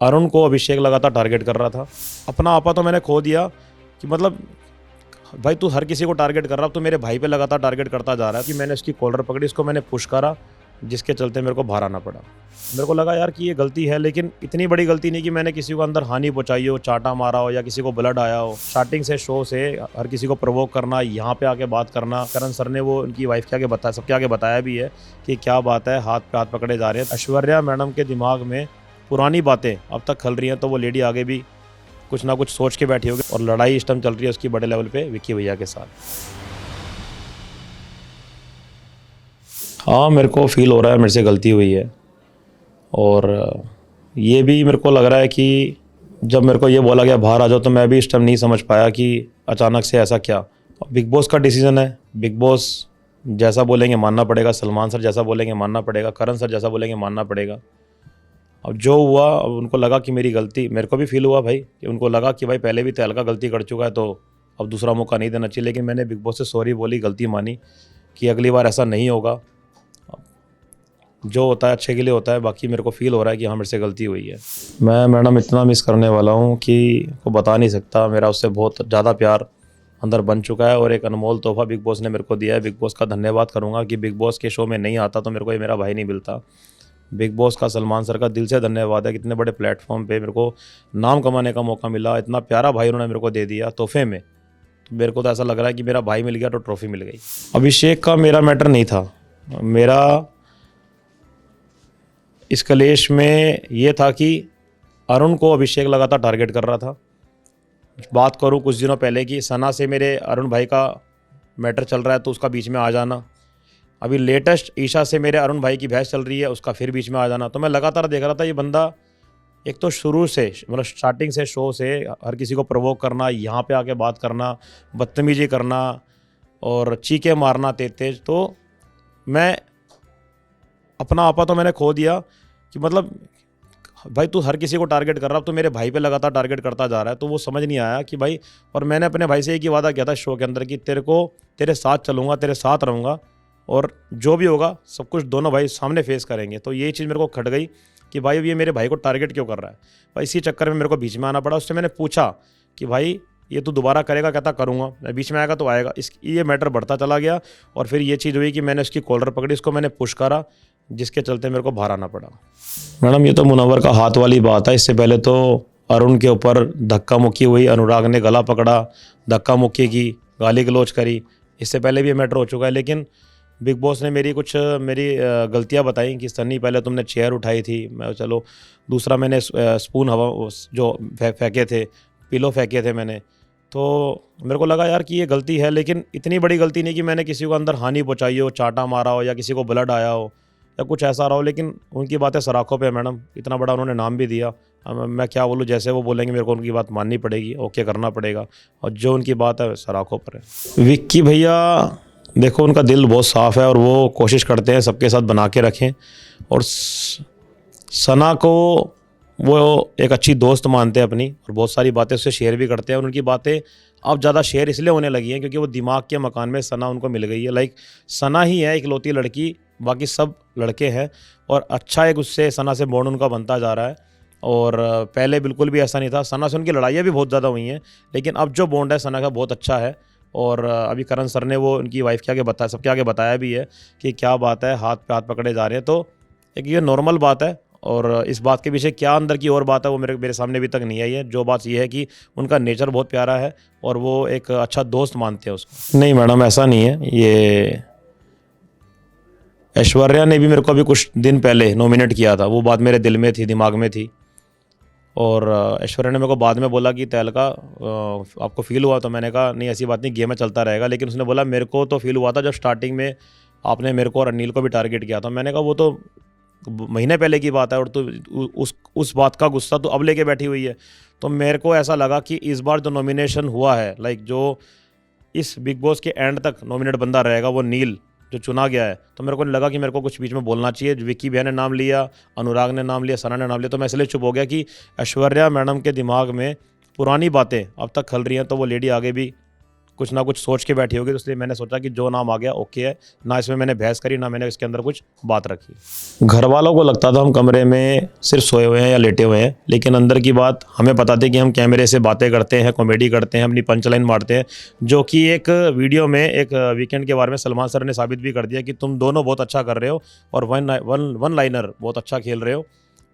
अरुण को अभिषेक लगातार टारगेट कर रहा था। अपना आपा तो मैंने खो दिया कि मतलब भाई तू हर किसी को टारगेट कर रहा, तो मेरे भाई पे लगातार टारगेट करता जा रहा है कि मैंने उसकी कॉलर पकड़ी, इसको मैंने पुश करा, जिसके चलते मेरे को बाहर आना पड़ा। मेरे को लगा यार कि ये गलती है, लेकिन इतनी बड़ी गलती नहीं कि मैंने किसी को अंदर हानि पहुंचाई हो, चाटा मारा हो या किसी को ब्लड आया हो। स्टार्टिंग से शो से हर किसी को प्रोवोक करना, यहाँ पे आके बात करना। करण सर ने वो उनकी वाइफ के आगे बताया, सबके आगे बताया भी है कि क्या बात है, हाथ पे हाथ पकड़े जा रहे हैं। ऐश्वर्या मैडम के दिमाग में पुरानी बातें अब तक खल रही हैं, तो वो लेडी आगे भी कुछ ना कुछ सोच के बैठी होगी। और लड़ाई इस टाइम चल रही है उसकी बड़े लेवल पे विक्की भैया के साथ। हाँ, मेरे को फील हो रहा है मेरे से गलती हुई है, और ये भी मेरे को लग रहा है कि जब मेरे को ये बोला गया बाहर आ जाओ, तो मैं भी इस टाइम नहीं समझ पाया कि अचानक से ऐसा क्या। बिग बॉस का डिसीजन है, बिग बॉस जैसा बोलेंगे मानना पड़ेगा, सलमान सर जैसा बोलेंगे मानना पड़ेगा, करण सर जैसा बोलेंगे मानना पड़ेगा। अब जो हुआ, अब उनको लगा कि मेरी गलती, मेरे को भी फील हुआ भाई कि उनको लगा कि भाई पहले भी तहलका गलती कर चुका है, तो अब दूसरा मौका नहीं देना चाहिए। लेकिन मैंने बिग बॉस से सॉरी बोली, गलती मानी कि अगली बार ऐसा नहीं होगा। जो होता है अच्छे के लिए होता है। बाकी मेरे को फील हो रहा है कि हाँ मेरे से गलती हुई है। मैं मैडम इतना मिस करने वाला हूँ कि को बता नहीं सकता। मेरा उससे बहुत ज़्यादा प्यार अंदर बन चुका है, और एक अनमोल तोहफा बिग बॉस ने मेरे को दिया है। बिग बॉस का धन्यवाद करूँगा कि बिग बॉस के शो में नहीं आता तो मेरे को ये मेरा भाई नहीं मिलता। बिग बॉस का सलमान सर का दिल से धन्यवाद है, कितने बड़े प्लेटफॉर्म पे मेरे को नाम कमाने का मौका मिला। इतना प्यारा भाई उन्होंने मेरे को दे दिया तोहफे में। तो मेरे को तो ऐसा लग रहा है कि मेरा भाई मिल गया तो ट्रॉफी मिल गई। अभिषेक का मेरा मैटर नहीं था। मेरा इस कलेश में ये था कि अरुण को अभिषेक लगातार टारगेट कर रहा था। बात करूं कुछ दिनों पहले की, सना से मेरे अरुण भाई का मैटर चल रहा है तो उसका बीच में आ जाना। अभी लेटेस्ट ईशा से मेरे अरुण भाई की बहस चल रही है, उसका फिर बीच में आ जाना। तो मैं लगातार देख रहा था ये बंदा, एक तो शुरू से मतलब स्टार्टिंग से शो से हर किसी को प्रोवोक करना, यहाँ पे आके बात करना, बदतमीजी करना और चीखे मारना तेज तेज। तो मैं अपना आपा तो मैंने खो दिया कि मतलब भाई तू हर किसी को टारगेट कर रहा, तो मेरे भाई पे लगातार टारगेट करता जा रहा है। तो वो समझ नहीं आया कि भाई, और मैंने अपने भाई से एक ही वादा किया था शो के अंदर कि तेरे साथ चलूँगा, तेरे साथ रहूँगा, और जो भी होगा सब कुछ दोनों भाई सामने फेस करेंगे। तो ये चीज़ मेरे को खट गई कि भाई अब ये मेरे भाई को टारगेट क्यों कर रहा है। भाई इसी चक्कर में मेरे को बीच में आना पड़ा। उससे मैंने पूछा कि भाई ये तू दोबारा करेगा? कहता करूँगा। मैं बीच में आएगा तो आएगा। ये मैटर बढ़ता चला गया, और फिर ये चीज़ हुई कि मैंने उसकी कॉलर पकड़ी, इसको मैंने पुश करा, जिसके चलते मेरे को बाहर आना पड़ा। मैडम ये तो मुनव्वर का हाथ वाली बात है। इससे पहले तो अरुण के ऊपर धक्का मुक्की हुई, अनुराग ने गला पकड़ा, धक्का मुक्की की, गाली गलौज करी। इससे पहले भी ये मैटर हो चुका है। लेकिन बिग बॉस ने मेरी गलतियां बताई कि सन्नी पहले तुमने चेयर उठाई थी, मैं चलो, दूसरा मैंने स्पून हवा जो फेंके थे, पिलो फेंके थे मैंने। तो मेरे को लगा यार कि ये गलती है, लेकिन इतनी बड़ी गलती नहीं कि मैंने किसी को अंदर हानि पहुंचाई हो, चाटा मारा हो या किसी को ब्लड आया हो या कुछ ऐसा रहा हो। लेकिन उनकी बातें सराखों पे मैडम, इतना बड़ा उन्होंने नाम भी दिया। अब मैं क्या बोलूँ, जैसे वो बोलेंगे मेरे को उनकी बात माननी पड़ेगी, ओके करना पड़ेगा, और जो उनकी बात है सराखों पर है। विक्की भैया देखो, उनका दिल बहुत साफ़ है और वो कोशिश करते हैं सबके साथ बना के रखें, और सना को वो एक अच्छी दोस्त मानते हैं अपनी, और बहुत सारी बातें उससे शेयर भी करते हैं। और उनकी बातें अब ज़्यादा शेयर इसलिए होने लगी हैं क्योंकि वो दिमाग के मकान में सना उनको मिल गई है। लाइक सना ही है इकलौती लड़की, बाकी सब लड़के हैं, और अच्छा एक उससे सना से बॉन्ड उनका बनता जा रहा है। और पहले बिल्कुल भी ऐसा नहीं था। सना से उनकी लड़ाइयाँ भी बहुत ज़्यादा हुई हैं, लेकिन अब जो बॉन्ड है सना का बहुत अच्छा है। और अभी करण सर ने वो उनकी वाइफ के आगे बताया, सबके आगे बताया भी है कि क्या बात है, हाथ पे हाथ पकड़े जा रहे हैं। तो एक ये नॉर्मल बात है, और इस बात के पीछे क्या अंदर की और बात है वो मेरे सामने अभी तक नहीं आई है। जो बात ये है कि उनका नेचर बहुत प्यारा है और वो एक अच्छा दोस्त मानते हैं उसको। नहीं मैडम, ऐसा नहीं है। ये ऐश्वर्या ने भी मेरे को अभी कुछ दिन पहले नॉमिनेट किया था, वो बात मेरे दिल में थी, दिमाग में थी। और ऐश्वर्या ने मेरे को बाद में बोला कि तहलका आपको फील हुआ? तो मैंने कहा नहीं ऐसी बात नहीं, गेम में चलता रहेगा। लेकिन उसने बोला मेरे को तो फील हुआ था जब स्टार्टिंग में आपने मेरे को और अनिल को भी टारगेट किया था। मैंने कहा वो तो महीने पहले की बात है, और तो उस बात का गुस्सा तो अब लेके बैठी हुई है। तो मेरे को ऐसा लगा कि इस बार जो नॉमिनेशन हुआ है, लाइक जो इस बिग बॉस के एंड तक नॉमिनेट बंदा रहेगा वो नील जो चुना गया है, तो मेरे को नहीं लगा कि मेरे को कुछ बीच में बोलना चाहिए। विक्की भैया ने नाम लिया, अनुराग ने नाम लिया, सना ने नाम लिया, तो मैं इसलिए चुप हो गया कि ऐश्वर्या मैडम के दिमाग में पुरानी बातें अब तक खल रही हैं, तो वो लेडी आगे भी कुछ ना कुछ सोच के बैठी होगी, तो इसलिए मैंने सोचा कि जो नाम आ गया ओके है। ना इसमें मैंने बहस करी, ना मैंने इसके अंदर कुछ बात रखी। घर वालों को लगता था हम कमरे में सिर्फ सोए हुए हैं या लेटे हुए हैं, लेकिन अंदर की बात हमें पता थी कि हम कैमरे से बातें करते हैं, कॉमेडी करते हैं, अपनी पंच लाइन मारते हैं, जो कि एक वीडियो में एक वीकेंड के बारे में सलमान सर ने साबित भी कर दिया कि तुम दोनों बहुत अच्छा कर रहे हो और वन लाइनर बहुत अच्छा खेल रहे हो,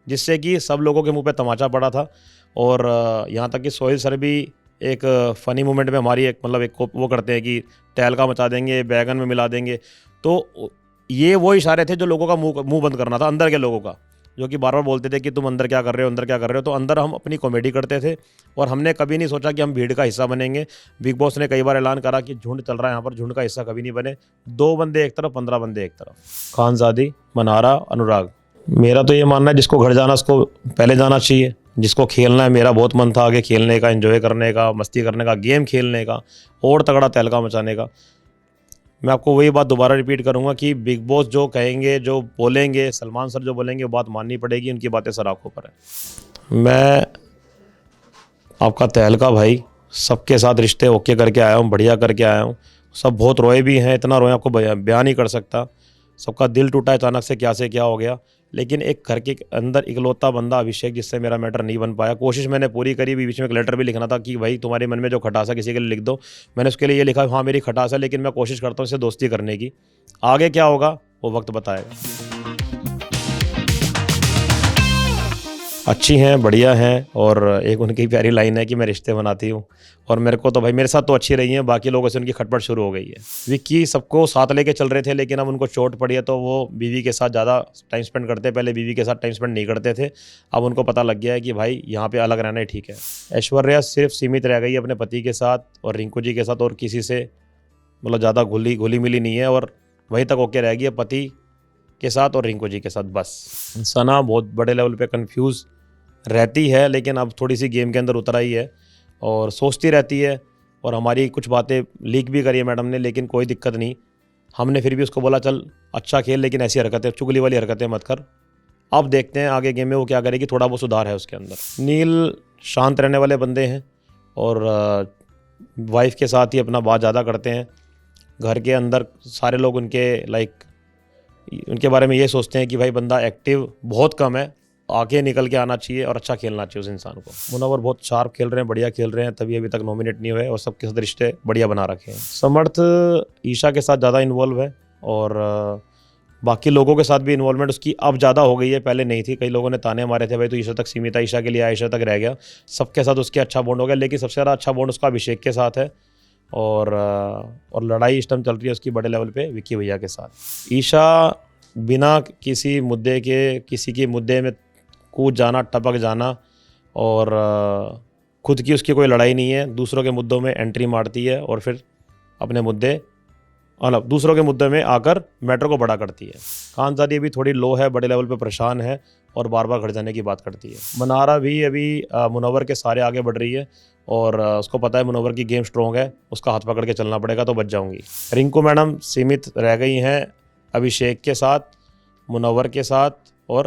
जिससे कि सब लोगों के मुंह पे तमाचा पड़ा था। और यहाँ तक कि सोहेल सर भी एक फ़नी मोमेंट में हमारी एक मतलब एक वो करते हैं कि तहलका मचा देंगे, बैगन में मिला देंगे। तो ये वो इशारे थे जो लोगों का मुंह बंद करना था, अंदर के लोगों का, जो कि बार बार बोलते थे कि तुम अंदर क्या कर रहे हो, अंदर क्या कर रहे हो। तो अंदर हम अपनी कॉमेडी करते थे और हमने कभी नहीं सोचा कि हम भीड़ का हिस्सा बनेंगे। बिग बॉस ने कई बार ऐलान करा कि झुंड चल रहा है यहाँ पर, झुंड का हिस्सा कभी नहीं बने। 2 बंदे एक तरफ, 15 बंदे एक तरफ। खानजादी, मनारा, अनुराग। मेरा तो ये मानना है जिसको घर जाना उसको पहले जाना चाहिए, जिसको खेलना है। मेरा बहुत मन था आगे खेलने का, एंजॉय करने का, मस्ती करने का, गेम खेलने का और तगड़ा तहलका मचाने का। मैं आपको वही बात दोबारा रिपीट करूंगा कि बिग बॉस जो कहेंगे, जो बोलेंगे, सलमान सर जो बोलेंगे, वो बात माननी पड़ेगी। उनकी बातें सर आंखों पर है। मैं आपका तहलका भाई सबके साथ रिश्ते ओके करके आया हूँ, बढ़िया करके आया हूँ। सब बहुत रोए भी हैं, इतना रोए आपको बयान नहीं कर सकता। सबका दिल टूटा अचानक से क्या हो गया। लेकिन एक घर के अंदर इकलौता बंदा अभिषेक, जिससे मेरा मैटर नहीं बन पाया। कोशिश मैंने पूरी करी, बीच में एक लेटर भी लिखना था कि भाई तुम्हारे मन में जो खटास है किसी के लिए लिख दो। मैंने उसके लिए ये लिखा, हाँ मेरी खटास है, लेकिन मैं कोशिश करता हूँ इससे दोस्ती करने की। आगे क्या होगा वो वक्त बताएगा। अच्छी हैं, बढ़िया हैं। और एक उनकी प्यारी लाइन है कि मैं रिश्ते बनाती हूँ, और मेरे को तो भाई मेरे साथ तो अच्छी रही हैं, बाकी लोगों से उनकी खटपट शुरू हो गई है। विक्की सबको साथ लेके चल रहे थे, लेकिन अब उनको चोट पड़ी है तो वो बीवी के साथ ज़्यादा टाइम स्पेंड करते हैं। पहले बीवी के साथ टाइम स्पेंड नहीं करते थे, अब उनको पता लग गया है कि भाई यहाँ पे अलग रहना ही ठीक है। ऐश्वर्या सिर्फ सीमित रह गई अपने पति के साथ और रिंकू जी के साथ, और किसी से मतलब ज़्यादा घुली मिली नहीं है, और वहीं तक ओके रह गई है पति के साथ और रिंकू जी के साथ बस। सना बहुत बड़े लेवल पे कंफ्यूज रहती है, लेकिन अब थोड़ी सी गेम के अंदर उतर आई है और सोचती रहती है, और हमारी कुछ बातें लीक भी करी है मैडम ने, लेकिन कोई दिक्कत नहीं। हमने फिर भी उसको बोला चल अच्छा खेल, लेकिन ऐसी हरकतें, चुगली वाली हरकतें मत कर। अब देखते हैं आगे गेम में वो क्या करेगी, थोड़ा बहुत सुधार है उसके अंदर। नील शांत रहने वाले बंदे हैं और वाइफ के साथ ही अपना बात ज़्यादा करते हैं। घर के अंदर सारे लोग उनके बारे में ये सोचते हैं कि भाई बंदा एक्टिव बहुत कम है, आगे निकल के आना चाहिए और अच्छा खेलना चाहिए उस इंसान को। मुनव्वर बहुत शार्प खेल रहे हैं, बढ़िया खेल रहे हैं, तभी अभी तक नॉमिनेट नहीं हुए और सबके साथ रिश्ते बढ़िया बना रखे हैं। समर्थ ईशा के साथ ज़्यादा इन्वॉल्व है और बाकी लोगों के साथ भी इन्वॉल्वमेंट उसकी अब ज़्यादा हो गई है, पहले नहीं थी। कई लोगों ने ताने मारे थे भाई तो ईशा तक सीमित है, ईशा के लिए ईशा तक रह गया। सबके साथ उसके अच्छा बॉन्ड हो गया, लेकिन सबसे ज़्यादा अच्छा बॉन्ड उसका अभिषेक के साथ है, और लड़ाई इस टाइम चल रही है उसकी बड़े लेवल पे विक्की भैया के साथ। ईशा बिना किसी मुद्दे के, किसी के मुद्दे में कूद जाना, टपक जाना, और खुद की उसकी कोई लड़ाई नहीं है, दूसरों के मुद्दों में एंट्री मारती है और फिर अपने मुद्दे दूसरों के मुद्दे में आकर मैटर को बड़ा करती है। खानजादी अभी थोड़ी लो है, बड़े लेवल पे परेशान है और बार बार घर जाने की बात करती है। मनारा भी अभी मुनव्वर के सारे आगे बढ़ रही है और उसको पता है मुनव्वर की गेम स्ट्रॉन्ग है, उसका हाथ पकड़ के चलना पड़ेगा तो बच जाऊंगी। रिंकू मैडम सीमित रह गई हैं अभिषेक के साथ, मुनव्वर के साथ और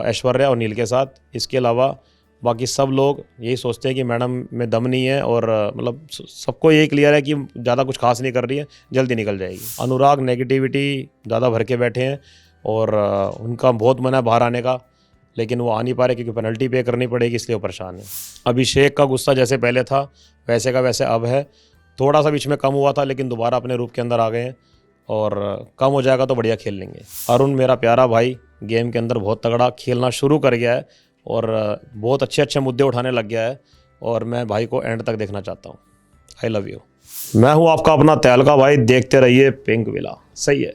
ऐश्वर्या और नील के साथ। इसके अलावा बाकी सब लोग यही सोचते हैं कि मैडम में दम नहीं है, और मतलब सबको यही क्लियर है कि ज़्यादा कुछ खास नहीं कर रही है, जल्दी निकल जाएगी। अनुराग नेगेटिविटी ज़्यादा भर के बैठे हैं और उनका बहुत मन है बाहर आने का, लेकिन वो आ नहीं पा रहे क्योंकि पेनल्टी पे करनी पड़ेगी, इसलिए वो परेशान है। अभिषेक का गुस्सा जैसे पहले था वैसे का वैसे अब है, थोड़ा सा बीच में कम हुआ था लेकिन दोबारा अपने रूप के अंदर आ गए हैं, और कम हो जाएगा तो बढ़िया खेल लेंगे। अरुण मेरा प्यारा भाई गेम के अंदर बहुत तगड़ा खेलना शुरू कर गया है और बहुत अच्छे अच्छे मुद्दे उठाने लग गया है, और मैं भाई को एंड तक देखना चाहता हूँ। I love you. मैं हूँ आपका अपना तहलका भाई, देखते रहिए पिंक विला। सही है।